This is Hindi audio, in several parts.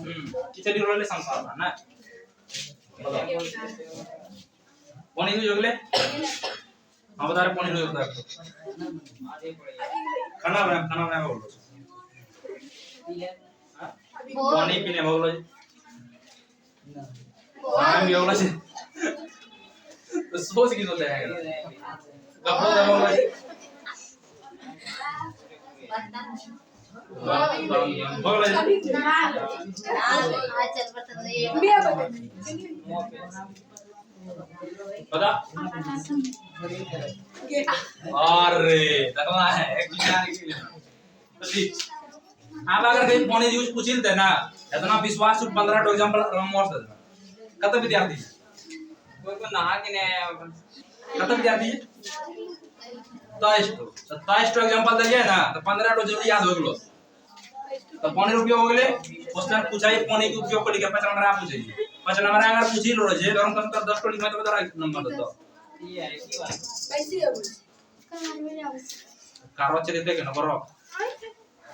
खिचड़ी रोले संसाधन ना पानी नहीं जोगले हाँ बता रहे पानी नहीं जोगता खाना बना बोलो पानी पीने बोलो पानी भी बोलो तो सोच की सोचते हैं कपड़ों का बोलो पता अरे देखना है आप अगर कहीं पानी यूज पूछिल थे ना इतना विश्वास 15 एग्जांपल मोर से कत विद्यार्थी कोई को नहा के नहीं आया कत विद्यार्थी 27 एग्जांपल दे ना तो 15 जल्दी याद हो गलो तो पानी उपयोग हो गले क्वेश्चन पूछाई पानी के उपयोग को लेकर 5 नंबर आप पूछिए 5 नंबर अगर पूछी लो जे गरम कर 10 टोली में तो बता नंबर दो ये है की बात कैसे हो कारवा चलते के नंबर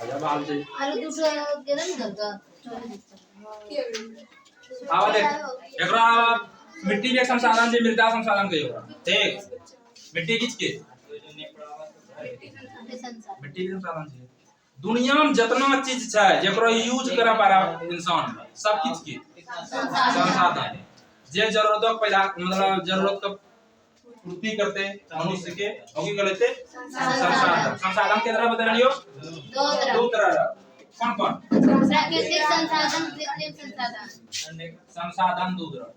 जब हाल से अरे दूसरा केदा निकल का आवा देख एकरा मिट्टी के संसाधन से मृदा संसाधन कहियो ठीक मिट्टी किसके मिट्टी के संसाधन से दुनिया में जितना चीज छै जेकरो यूज करा पारा इंसान सब चीज के संसाधन जे जरूरत पैदा मतलब जरूरत का पूर्ति करते मनुष्य के होगी गलते संसाधन के तरह बता लियो दो तरह कौन प्राकृतिक संसाधन कृत्रिम संसाधन संसाधन दो तरह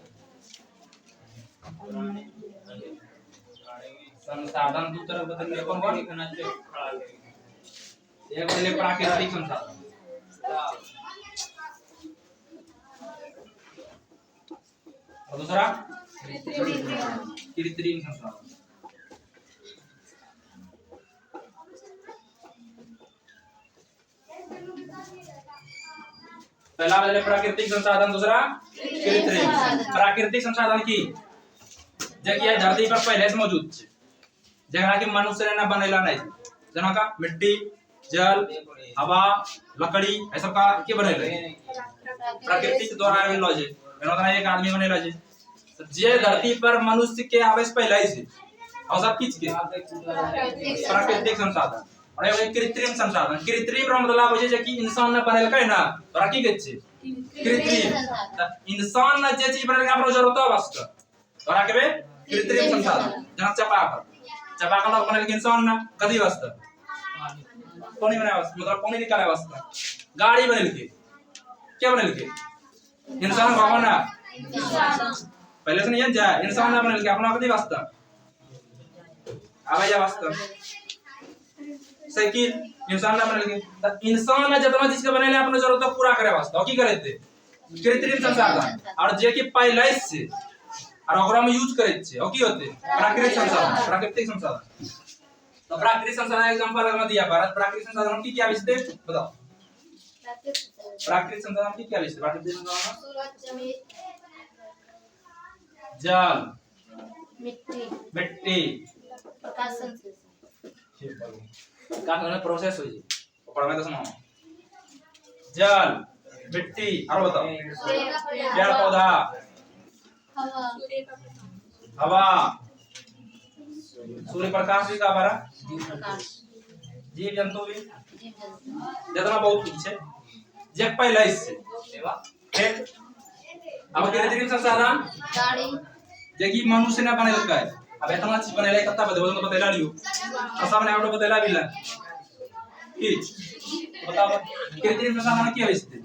संसाधन दो तरह बता लियो कौन लिखना चाहिए एक पहले प्राकृतिक संसाधन और दूसरा कृत्रिम संसाधन पहला पहले प्राकृतिक संसाधन दूसरा कृत्रिम प्राकृतिक संसाधन की जगह धरती पर पहले से मौजूद है जगह के मनुष्य ने ना बनेला नहीं जना का मिट्टी जल हवा लकड़ी ऐसा का के बने रहे प्राकृतिक द्वारा मिलो जे एनोतना एक आदमी बनेला जे जे धरती पर मनुष्य के आवेश पहले ही से और सब किस के प्राकृतिक संसाधन और ये कृत्रिम संसाधन कृत्रिम रो मतलब हो जे कि इंसान ने बनेल कै ना तोरा की कहै छै कृत्रिम इंसान ने जे चीज बनेल अपनो जरूरत वास्ते तोरा कहबे कृत्रिम संसाधन जना चापाकल बनेल के इंसान ना कदी वास्ते पानी बनाए वास्ते मतलब पानी निकाले वास्ते गाड़ी बनेल के क्या बनेल के इंसान भगवान ना पहले से नहीं जाए इंसान ना बनेल के अपना कदी वास्ते आवे जा वास्ते साइकिल इंसान ना बनेल के इंसान ने जितना चीज के बनेले अपना जरूरत पूरा करे वास्ते की करे थे कृत्रिम संसाधन और जे की पहले से और ओकरा में यूज करे छे ओ की होते प्राकृतिक संसाधन तो प्राकृतिक संसाधन एग्जांपल में दिया भारत प्राकृतिक संसाधन की क्या विशेषता बताओ प्राकृतिक संसाधन की क्या विशेषता प्राकृतिक संसाधन जल मिट्टी प्रकाश संश्लेषण का होने प्रोसेस हुई पढ़ में तो सुनो जल मिट्टी और बताओ पेड़ पौधा हवा सूर्य प्रकाश भी का बारा जीव जंतु भी जितना बहुत कुछ है जे पहले से फिर अब कृत्रिम संसाधन गाड़ी जे कि मनुष्य ने बनेल का अब इतना चीज बनेला कत्ता बतेला लियो सब ने आउट बतेला बिला की बताओ कृत्रिम संसाधन की होइसे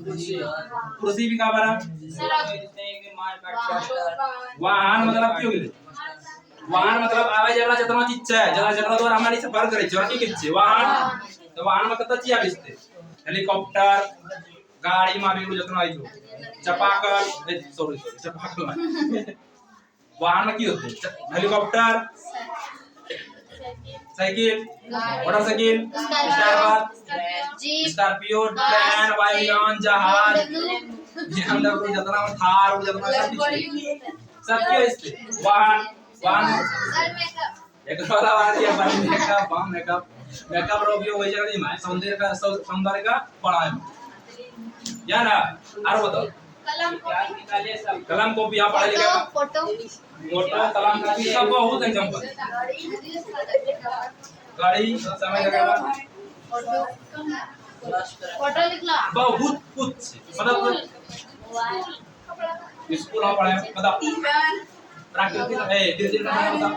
कृषि भी का बारा वाहन मतलब की हो गेले वाहन मतलब आवे जेला जितना चीज है जरा द्वारा हमारी सफर करे छै की छै वाहन तो वाहन में कत्ता चीज आबिस्ते हेलीकॉप्टर गाड़ी में भी जितना आई जो चापाकल सॉरी चापाकल वाहन में की होते helicopter cycle motorcycle Scorpio train वायुयान जहाज जितना थार जितना सब की इससे वाहन एक वाला वाली है मेकअप रो भी हो जाएगा सौंदर्य का बढ़ाए या ना और बताओ कलम कॉपी यहाँ पढ़ा लिखा फोटो फोटो कलम कॉपी सब बहुत एग्जांपल गाड़ी समय लगेगा फोटो फोटो लिख लो बहुत कुछ मतलब स्कूल आप पढ़े मतलब प्राकृतिक है कृत्रिम मतलब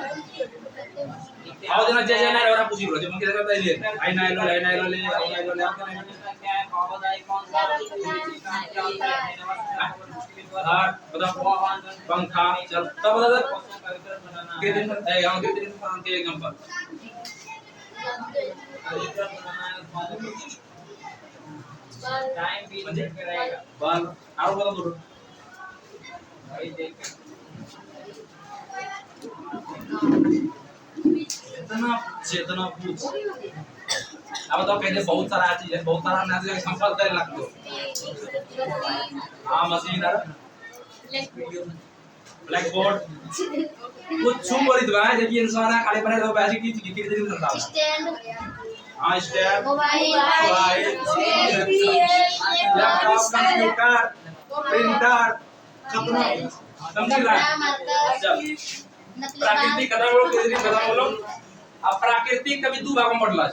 आओ देना जय ना और पूछी लो जो मुझे कहता है ले आई ना लो ले हाँ बताओ पंखा चल तब बता कृत्रिम है यहाँ कृत्रिम के एग्जांपल टाइम भी चेक करेगा बाल और बताओ दूर भाई देख इतना चेतना पूछ अब तो कहते बहुत सारा चीज है बहुत सारा ना संपर्क कर लगतो हाँ मशीन है ब्लैक बोर्ड कुछ छू पड़ी तो है जब ये इंसान खाली बने तो वैसी की चीज कितनी दिन चलता है स्टैंड हाँ stand mobile laptop computer printer खत्म समझ रहा है प्राकृतिक कथा बोलो कृत्रिम कथा बोलो अब प्राकृतिक कभी दो भागों में बटला है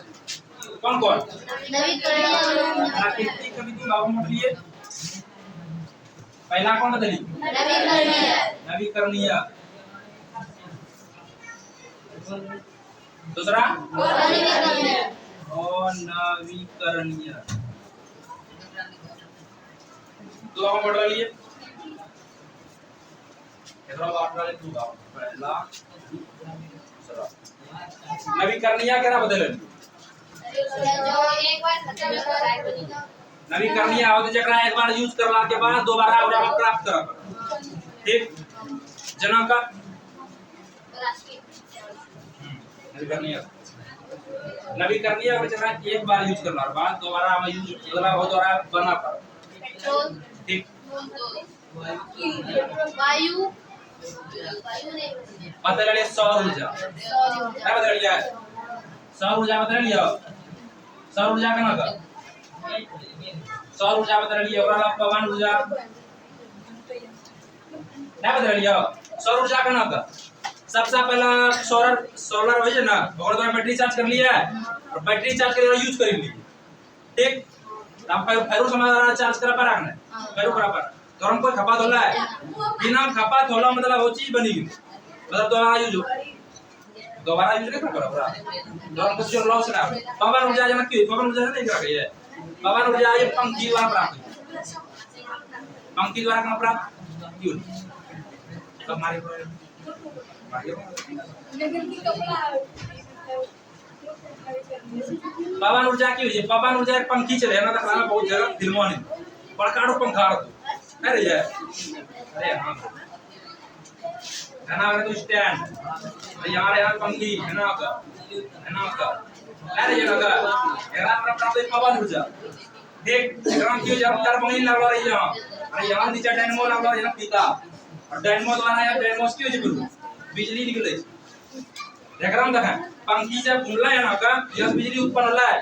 कौन कौन नवीकरणीय प्राकृतिक कभी दो भागों में बटली है पहला कौन बदली नवीकरणीय दूसरा नवीकरणीय दो भागों में बटला लिए कितना बात वाले दो भाग पहला दूसरा नवीकरणीय क्या बदले जो एक बार खत्म हो नवीकरणीय आवत जकरा एक बार यूज करला के बाद दोबारा ओकरा प्राप्त करब ठीक जना का नवीकरणीय आवत जकरा एक बार यूज करला के बाद दोबारा हम यूज अगला दोबारा बना कर ठीक वायु बदल लिया सौर ऊर्जा क्या बदल लिया सौर ऊर्जा बदल लिया सौर ऊर्जा कना का सौर ऊर्जा बदल लिया और पवन ऊर्जा क्या बदल लिया सौर ऊर्जा कना का सबसे पहला सोलर हो ना और तो बैटरी चार्ज कर लिया और बैटरी चार्ज करके यूज कर ली ठीक अब फेरो समाधान चार्ज करा पर रखना फेरो करा पर गरम कोई खपत होला है बिना खपत होला मतलब वो चीज बनी मतलब दोबारा यूज नहीं करा पूरा गरम कुछ जो लॉस ना पवन ऊर्जा जना की पवन ऊर्जा नहीं करा गई है पवन ऊर्जा ये पंखी द्वारा प्राप्त पंखी द्वारा कहां प्राप्त क्यों हमारे पवन ऊर्जा की हुई पवन ऊर्जा एक पंखी चले ना तक बहुत जगह दिलमोनी बड़काड़ो पंखा अरे ये अरे हां है ना तो स्टैंड यार पंखी है ना का अरे ये लगा एरा प्राप्त पवन ऊर्जा देख ग्राम की जब तार बंगी लग रही है अरे यहां नीचे डायनामो लग रहा है ना पिता और डायनामो द्वारा यार डायनामो की वजह से बिजली निकले एकराम देखा पंखी जब घूमला है ना का यह बिजली उत्पन्न होला है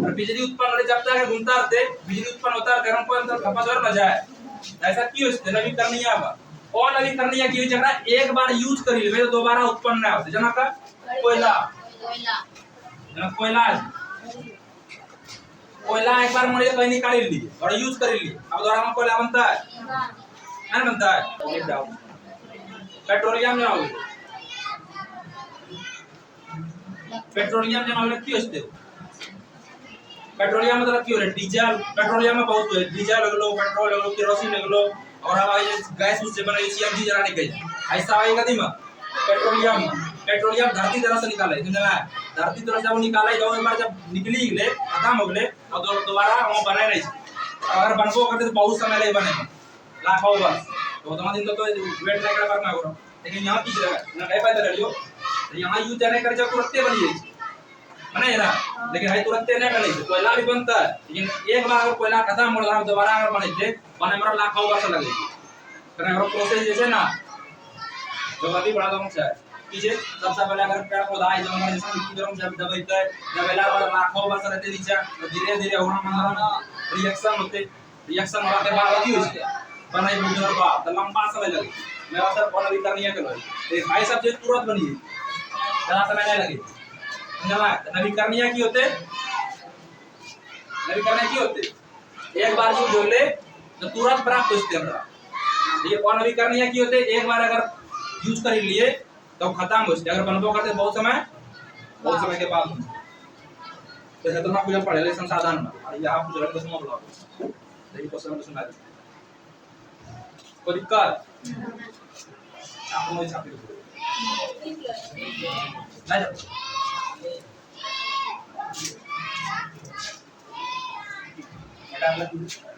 और बिजली उत्पन्न होने जब तक घूमता रहते बिजली उत्पन्न होता है गरम को अंदर खपत और मजा है ऐसा क्यों है नवीकरणीय आवा और नवीकरणीय की जगह एक बार यूज कर लेबे तो दोबारा उत्पन्न ना होते जना का कोयला कोयला एक बार मरे कहीं निकाल ली और यूज कर ली अब दोबारा में कोयला बनता है ना बनता है एक डाउट पेट्रोलियम में आओगे पेट्रोलियम जमा होले क्यों असते पेट्रोलियम मतलब क्यों है डीजल पेट्रोलियम में बहुत है डीजल लगलो पेट्रोल लगलो केरोसिन लगलो और अब ये गैस उससे बने सीएनजी जलाने के ऐसा आएगा कदी में पेट्रोलियम धरती तरह से निकाले समझला धरती तरह से वो निकाले तो एक बार जब निकली गले खत्म हो गले और दोबारा वो बने नहीं अगर बनबो करते तो बहुत समय लगे बने लाखों वर्ष तो तुम्हारा दिन तो वेट नहीं कर पाना करो लेकिन यहाँ की जगह ना कहीं पाते रहियो यहाँ यूज जाने कर जब तुरंत बनी है बने ना लेकिन है तुरंत नहीं बने कोयला भी बनता है लेकिन एक बार अगर कोयला खत्म हो गया दोबारा अगर बने थे बने मेरा लाखों वर्ष लगे करने और प्रोसेस जैसे ना जो अभी बड़ा दम से कीजिए सबसे पहले अगर पेड़ पौधा है जंगल जैसे मिट्टी गरम जब दबाइता है जब एला लाखों वर्ष रहते नीचे तो धीरे धीरे होना मतलब रिएक्शन होते रिएक्शन होला के बाद की होय छै बनै बुझर बा त लंबा समय लगे मैं असर नवीकरणीय के लगे तो भाई सब जे तुरंत बनिए ज्यादा समय नहीं लगे समझला नवीकरणीय की होते नवीकरणीय की होते एक बार यूज हो ले तो तुरंत प्राप्त होते हमरा ये अनवीकरणीय की होते एक बार अगर यूज कर लिए तो खत्म हो जाते अगर बनबो करते बहुत समय के बाद तो है तो ना कुछ पढ़े ले संसाधन में और यहां कुछ रख दो ब्लॉक देखिए क्वेश्चन में सुना दे कोई दिक्कत आप लोग छापी ना जाओ मैडम